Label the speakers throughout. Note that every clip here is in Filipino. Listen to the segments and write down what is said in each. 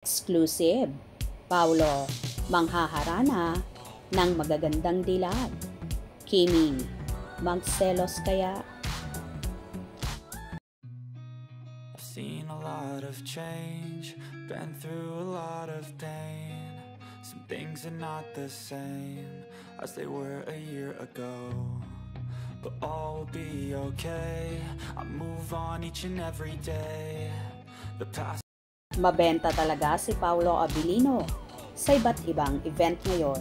Speaker 1: Exclusive, Paulo, manghaharana ng magagandang dilag. Kimi, magselos kaya?
Speaker 2: I've seen a lot of change, been through a lot of pain. Some things are not the same as they were a year ago, but all will be okay. I move on each and every day. The past.
Speaker 1: Mabenta talaga si Paulo Abilino sa iba't ibang event ngayon.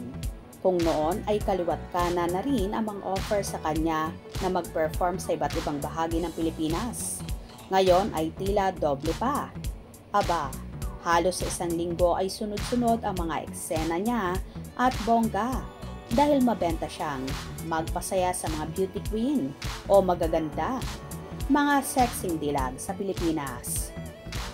Speaker 1: Kung noon ay kaliwat kanan na rin ang mga offer sa kanya na mag-perform sa iba't ibang bahagi ng Pilipinas. Ngayon ay tila doble pa. Aba, halos sa isang linggo ay sunod-sunod ang mga eksena niya at bongga dahil mabenta siyang magpasaya sa mga beauty queen o magaganda, mga sexing dilag sa Pilipinas.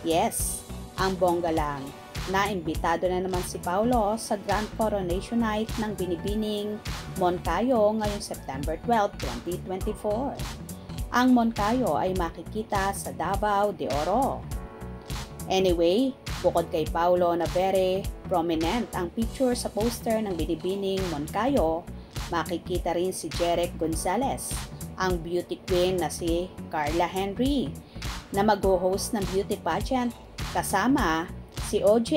Speaker 1: Yes, ang bongga lang, naimbitado na naman si Paulo sa Grand Coronation Night ng Binibining Moncayo ngayong September 12, 2024. Ang Moncayo ay makikita sa Davao de Oro. Anyway, bukod kay Paulo na very prominent ang picture sa poster ng Binibining Moncayo, makikita rin si Jeric Gonzalez, ang beauty queen na si Carla Henry, na mag-host ng beauty pageant kasama si OJ,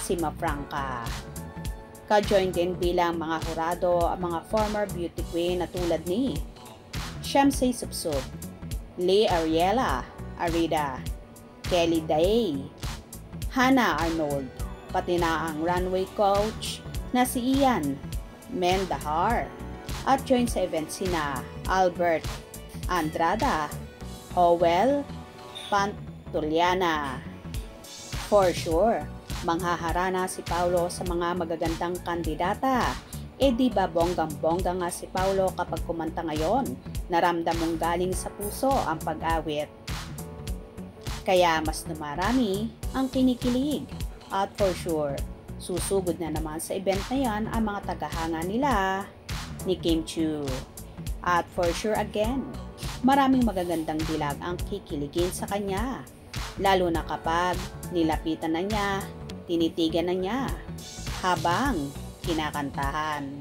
Speaker 1: si Mafranca. Ka-join din bilang mga hurado ang mga former beauty queen na tulad ni Shamsay Supsub, Lee Ariela Arida, Kelly Day, Hannah Arnold, pati na ang runway coach na si Ian Mendahar. At join sa event sina Albert Andrada, Howell Pantuliana. For sure, manghaharana si Paulo sa mga magagandang kandidata. Di ba bonggang-bongga nga si Paulo kapag kumanta ngayon? Naramdam mong galing sa puso ang pag-awit. Kaya mas dumarami ang kinikilig. At for sure, susugod na naman sa event na yan ang mga tagahanga nila ni Kim Chiu. At for sure again, maraming magagandang dilag ang kikiligin sa kanya. Lalo na kapag nilapitan na niya, tinitigan na niya, habang kinakantahan.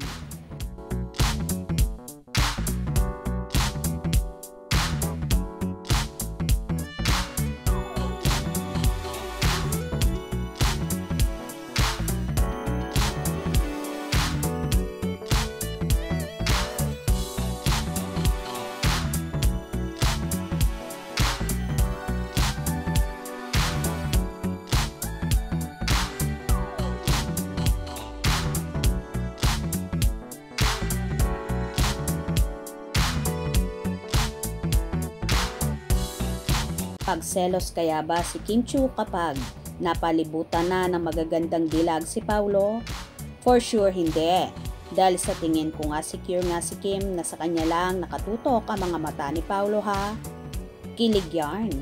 Speaker 1: Pagselos kaya ba si Kim Chiu kapag napalibutan na ng magagandang dilag si Paulo? For sure hindi. Dahil sa tingin ko nga secure nga si Kim na sa kanya lang nakatutok ang mga mata ni Paulo ha. Kilig yarn.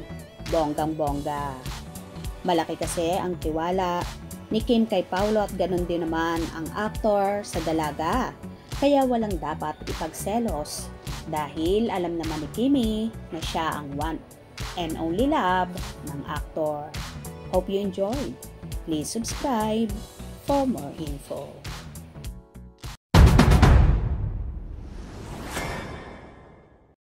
Speaker 1: Bonggang-bongga. Malaki kasi ang tiwala ni Kim kay Paulo at ganun din naman ang aktor sa dalaga. Kaya walang dapat ipagselos dahil alam naman ni Kimi na siya ang one and only love ng actor. Hope you enjoyed. Please subscribe for more info.